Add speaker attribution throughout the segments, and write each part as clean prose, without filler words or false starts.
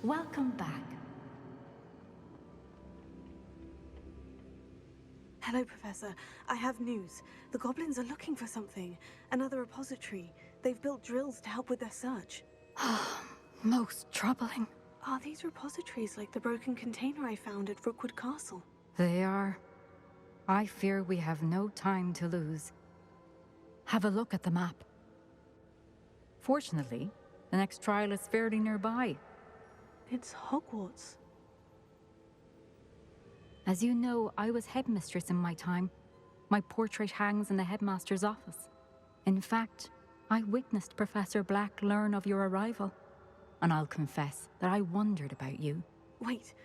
Speaker 1: Welcome back.
Speaker 2: Hello, Professor. I have news. The goblins are looking for something. Another repository. They've built drills to help with their search.
Speaker 1: Most troubling.
Speaker 2: Are these repositories like the broken container I found at Rookwood Castle?
Speaker 1: They are. I fear we have no time to lose. Have a look at the map. Fortunately, the next trial is fairly nearby.
Speaker 2: It's Hogwarts.
Speaker 1: As you know, I was headmistress in my time. My portrait hangs in the headmaster's office. In fact, I witnessed Professor Black learn of your arrival. And I'll confess that I wondered about you.
Speaker 2: Wait,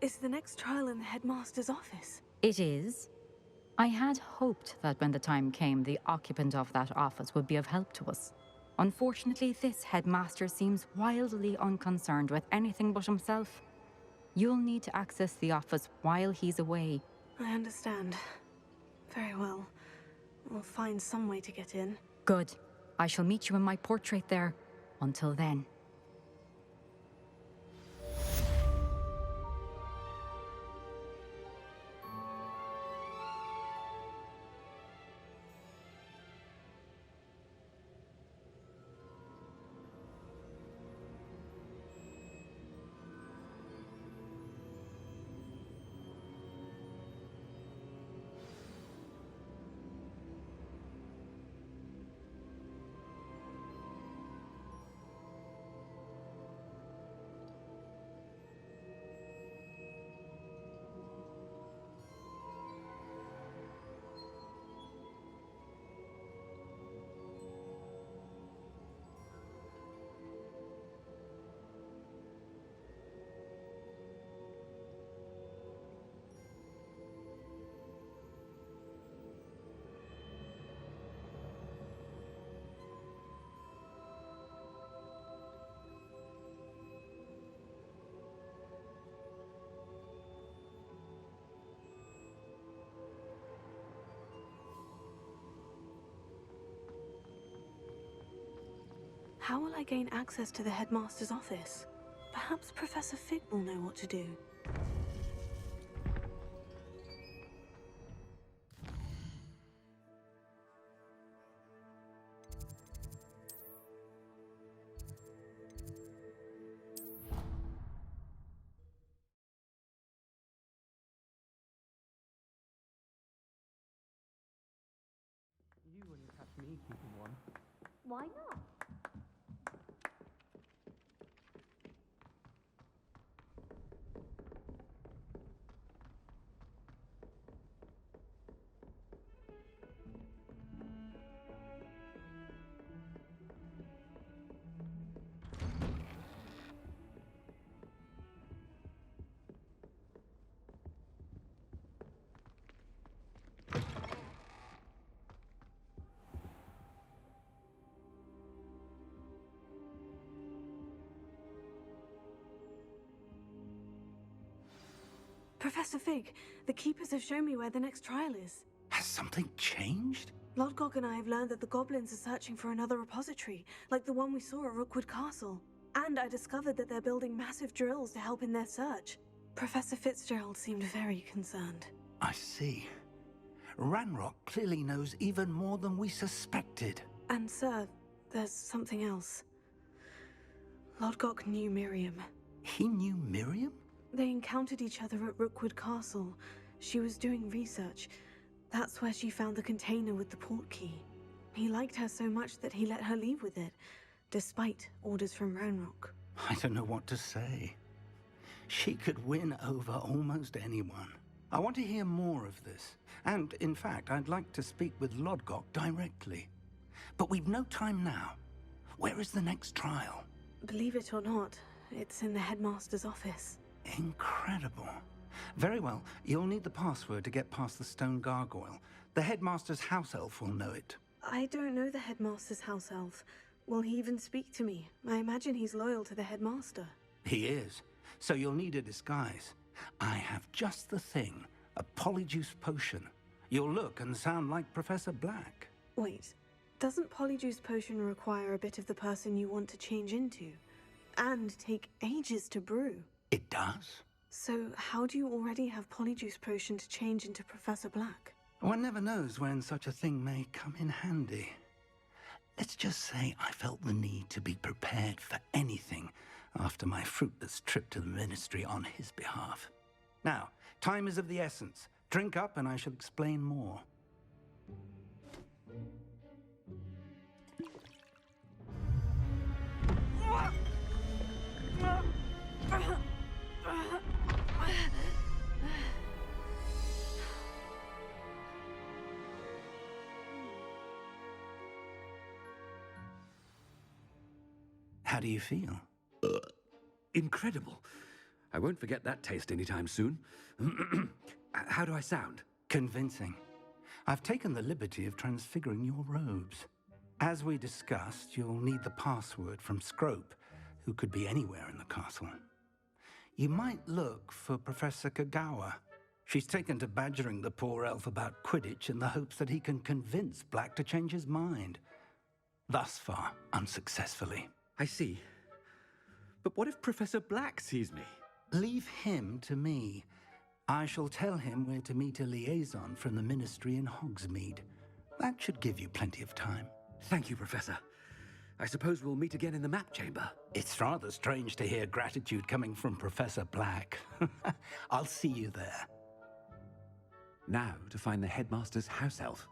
Speaker 2: is the next trial in the headmaster's office?
Speaker 1: It is. I had hoped that when the time came, the occupant of that office would be of help to us. Unfortunately, this headmaster seems wildly unconcerned with anything but himself. You'll need to access the office while he's away.
Speaker 2: I understand. Very well. We'll find some way to get in.
Speaker 1: Good. I shall meet you in my portrait there. Until then.
Speaker 2: How will I gain access to the headmaster's office? Perhaps Professor Fig will know what to do.
Speaker 3: You wouldn't catch me keeping one.
Speaker 4: Why not?
Speaker 2: Professor Fig, the Keepers have shown me where the next trial is.
Speaker 5: Has something changed?
Speaker 2: Lodgok and I have learned that the goblins are searching for another repository, like the one we saw at Rookwood Castle. And I discovered that they're building massive drills to help in their search. Professor Fitzgerald seemed very concerned.
Speaker 5: I see. Ranrock clearly knows even more than we suspected.
Speaker 2: And sir, there's something else. Lodgok knew Miriam.
Speaker 5: He knew Miriam?
Speaker 2: They encountered each other at Rookwood Castle. She was doing research. That's where she found the container with the port key. He liked her so much that he let her leave with it, despite orders from Ranrock.
Speaker 5: I don't know what to say. She could win over almost anyone. I want to hear more of this. And, in fact, I'd like to speak with Lodgok directly. But we've no time now. Where is the next trial?
Speaker 2: Believe it or not, it's in the headmaster's office.
Speaker 5: Incredible. Very well, you'll need the password to get past the stone gargoyle. The headmaster's house elf will know it.
Speaker 2: I don't know the headmaster's house elf. Will he even speak to me? I imagine he's loyal to the headmaster.
Speaker 5: He is. So you'll need a disguise. I have just the thing. A polyjuice potion. You'll look and sound like Professor Black.
Speaker 2: Wait, doesn't polyjuice potion require a bit of the person you want to change into? and take ages to brew.
Speaker 5: It does.
Speaker 2: So how do you already have Polyjuice Potion to change into Professor Black?
Speaker 5: One never knows when such a thing may come in handy. Let's just say I felt the need to be prepared for anything after my fruitless trip to the Ministry on his behalf. Now, time is of the essence. Drink up and I shall explain more. How do you feel?
Speaker 4: Incredible. I won't forget that taste anytime soon. How do I sound?
Speaker 5: Convincing. I've taken the liberty of transfiguring your robes. As we discussed, you'll need the password from Scrope, who could be anywhere in the castle. You might look for Professor Kagawa. She's taken to badgering the poor elf about Quidditch in the hopes that he can convince Black to change his mind. Thus far, unsuccessfully.
Speaker 4: I see. But what if Professor Black sees me?
Speaker 5: Leave him to me. I shall tell him where to meet a liaison from the Ministry in Hogsmeade. That should give you plenty of time.
Speaker 4: Thank you, Professor. I suppose we'll meet again in the map chamber.
Speaker 5: It's rather strange to hear gratitude coming from Professor Black. I'll see you there.
Speaker 4: Now to find the headmaster's house elf.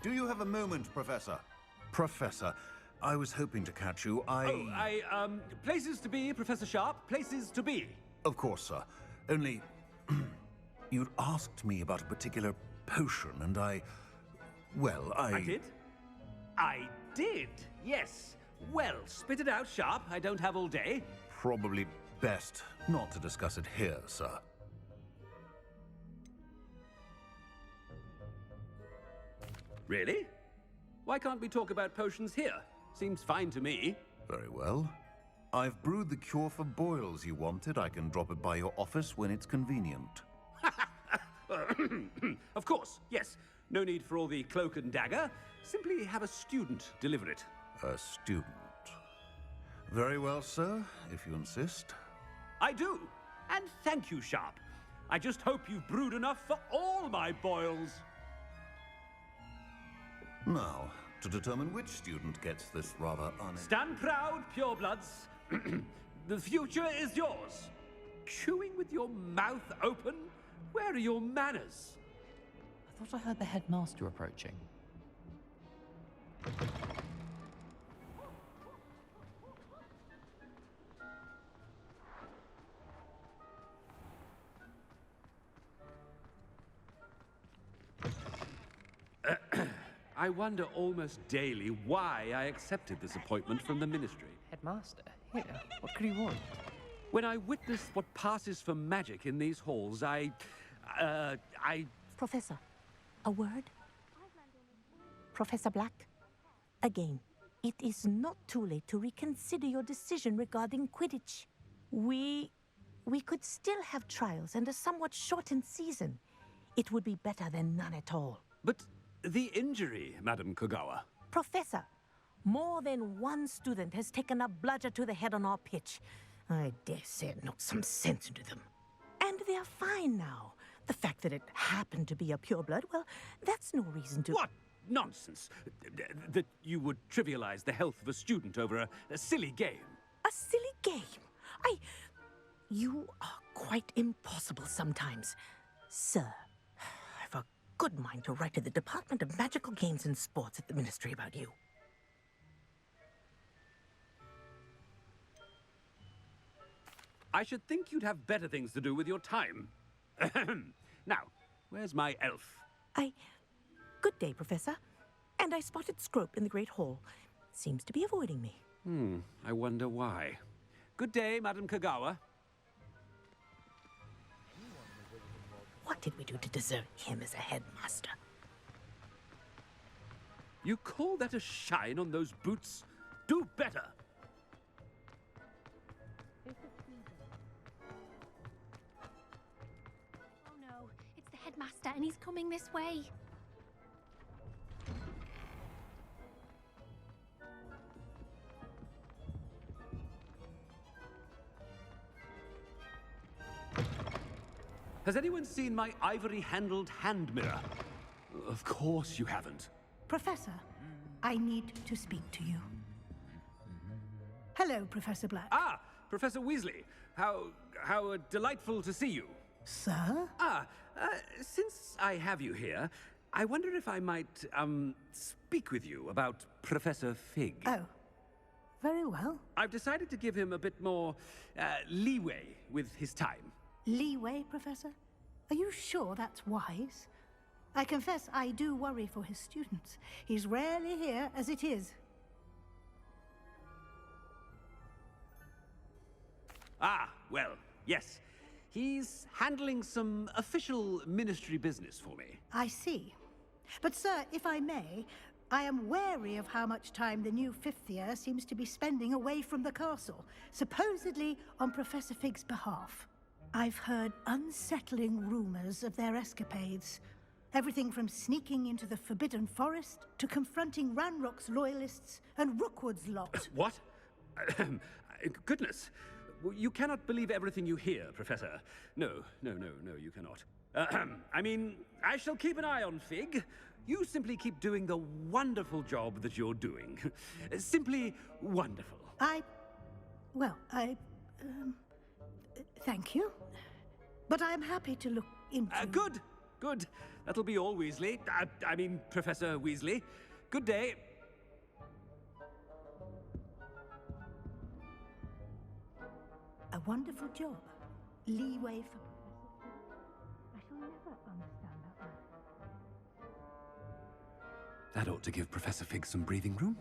Speaker 6: Do you have a moment, Professor? Professor, I was hoping to catch you.
Speaker 4: Places to be, Professor Sharp, places to be.
Speaker 6: Of course, sir. Only... you'd asked me about a particular potion, and well,
Speaker 4: I did? I did, yes. Well, spit it out, Sharp. I don't have all day.
Speaker 6: Probably best not to discuss it here, sir.
Speaker 4: Really? Why can't we talk about potions here? Seems fine to me.
Speaker 6: Very well. I've brewed the cure for boils you wanted. I can drop it by your office when it's convenient.
Speaker 4: Of course, yes. No need for all the cloak and dagger. Simply have a student deliver it.
Speaker 6: A student. Very well, sir, if you insist.
Speaker 4: I do. And thank you, Sharp. I just hope you've brewed enough for all my boils.
Speaker 6: Now, to determine which student gets this rather
Speaker 4: Stand proud, purebloods. The future is yours. Chewing with your mouth open? Where are your manners?
Speaker 7: I thought I heard the headmaster approaching.
Speaker 4: I wonder almost daily why I accepted this appointment from the Ministry.
Speaker 3: Headmaster? Here, what could he want?
Speaker 4: When I witness what passes for magic in these halls, I...
Speaker 8: Professor, a word? Professor Black, again, it is not too late to reconsider your decision regarding Quidditch. We could still have trials and a somewhat shortened season. It would be better than none at all.
Speaker 4: But the injury, Madam Kogawa.
Speaker 8: Professor, more than one student has taken a bludger to the head on our pitch. I dare say it knocked some sense into them. And they're fine now. The fact that it happened to be a pureblood, well, that's no reason to...
Speaker 4: What nonsense! That you would trivialize the health of a student over a silly game.
Speaker 8: A silly game? You are quite impossible sometimes. Sir, I've a good mind to write to the Department of Magical Games and Sports at the Ministry about you.
Speaker 4: I should think you'd have better things to do with your time. Now, where's my elf?
Speaker 8: Good day, Professor. And I spotted Scrope in the Great Hall. Seems to be avoiding me.
Speaker 4: I wonder why. Good day, Madam Kogawa.
Speaker 8: What did we do to deserve him as a headmaster?
Speaker 4: You call that a shine on those boots? Do better!
Speaker 9: Oh no, it's the headmaster and he's coming this way.
Speaker 4: Has anyone seen my ivory-handled hand mirror? Of course you haven't.
Speaker 10: Professor, I need to speak to you. Hello, Professor Black.
Speaker 4: Ah, Professor Weasley. How delightful to see you.
Speaker 10: Sir?
Speaker 4: Since I have you here, I wonder if I might, speak with you about Professor Fig.
Speaker 10: Oh, very well.
Speaker 4: I've decided to give him a bit more, leeway with his time.
Speaker 10: Leeway, Professor? Are you sure that's wise? I confess I do worry for his students. He's rarely here as it is.
Speaker 4: Ah, well, yes. He's handling some official ministry business for me.
Speaker 10: I see. But, sir, if I may, I am wary of how much time the new fifth year seems to be spending away from the castle, supposedly on Professor Fig's behalf. I've heard unsettling rumors of their escapades. Everything from sneaking into the Forbidden Forest to confronting Ranrock's loyalists and Rookwood's lot.
Speaker 4: What? Goodness. You cannot believe everything you hear, Professor. No, you cannot. I mean, I shall keep an eye on Fig. You simply keep doing the wonderful job that you're doing. Simply wonderful.
Speaker 10: Thank you. But I'm happy to look into...
Speaker 4: Good. That'll be all, Weasley. I mean, Professor Weasley. Good day.
Speaker 10: A wonderful job. Leeway for Professor. I shall never understand that man.
Speaker 4: That ought to give Professor Fig some breathing room.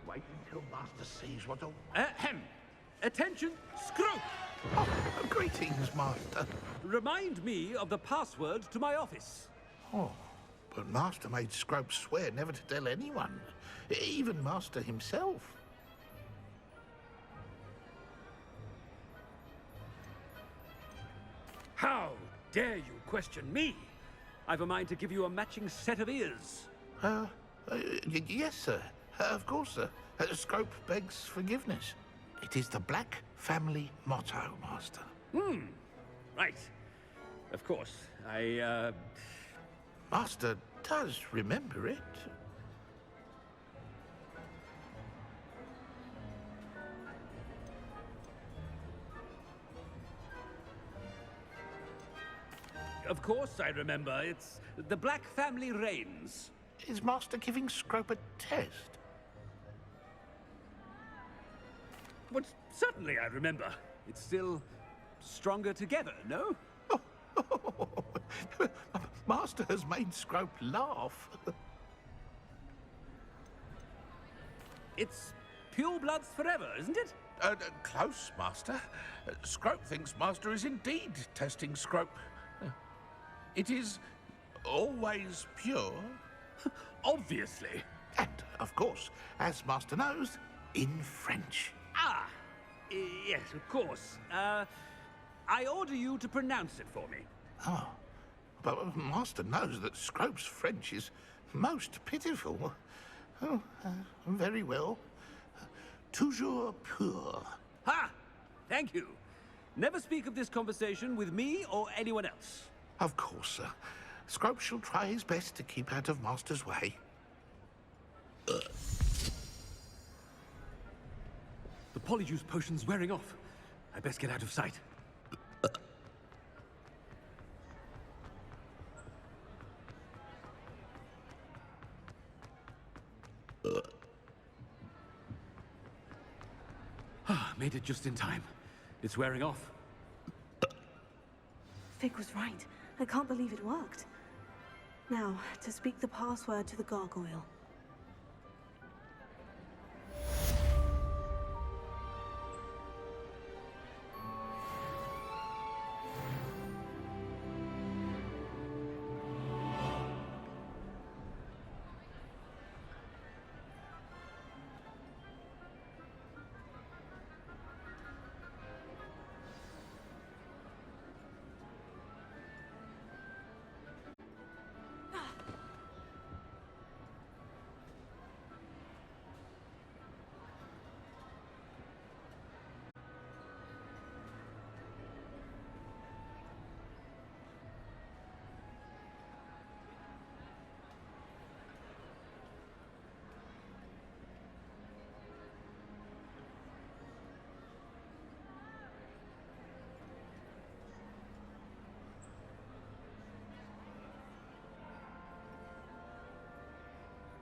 Speaker 11: Wait until Master sees what a...
Speaker 4: Ahem! Attention, Scrope!
Speaker 11: Oh, greetings, Master.
Speaker 4: Remind me of the password to my office.
Speaker 11: Oh, but Master made Scrope swear never to tell anyone, even Master himself.
Speaker 4: How dare you question me? I've a mind to give you a matching set of ears.
Speaker 11: Yes, sir. Of course, sir. Scrope begs forgiveness. It is the Black family motto, Master.
Speaker 4: Right. Of course,
Speaker 11: Master does remember it.
Speaker 4: Of course I remember. It's the Black family reigns.
Speaker 11: Is Master giving Scrope a test?
Speaker 4: But certainly I remember. It's still stronger together, no?
Speaker 11: Master has made Scrope laugh.
Speaker 4: It's pure bloods forever, isn't it?
Speaker 11: Close, Master. Scrope thinks Master is indeed testing Scrope. It is always pure.
Speaker 4: Obviously.
Speaker 11: And, of course, as Master knows, in French.
Speaker 4: Ah! Yes, of course. I order you to pronounce it for me.
Speaker 11: Oh, but Master knows that Scrope's French is most pitiful. Oh, very well. Toujours pur.
Speaker 4: Ha! Thank you. Never speak of this conversation with me or anyone else.
Speaker 11: Of course, sir. Scrope shall try his best to keep out of Master's way.
Speaker 4: The Polyjuice potion's wearing off. I best get out of sight. Made it just in time. It's wearing off.
Speaker 2: Fig was right. I can't believe it worked. Now, to speak the password to the gargoyle.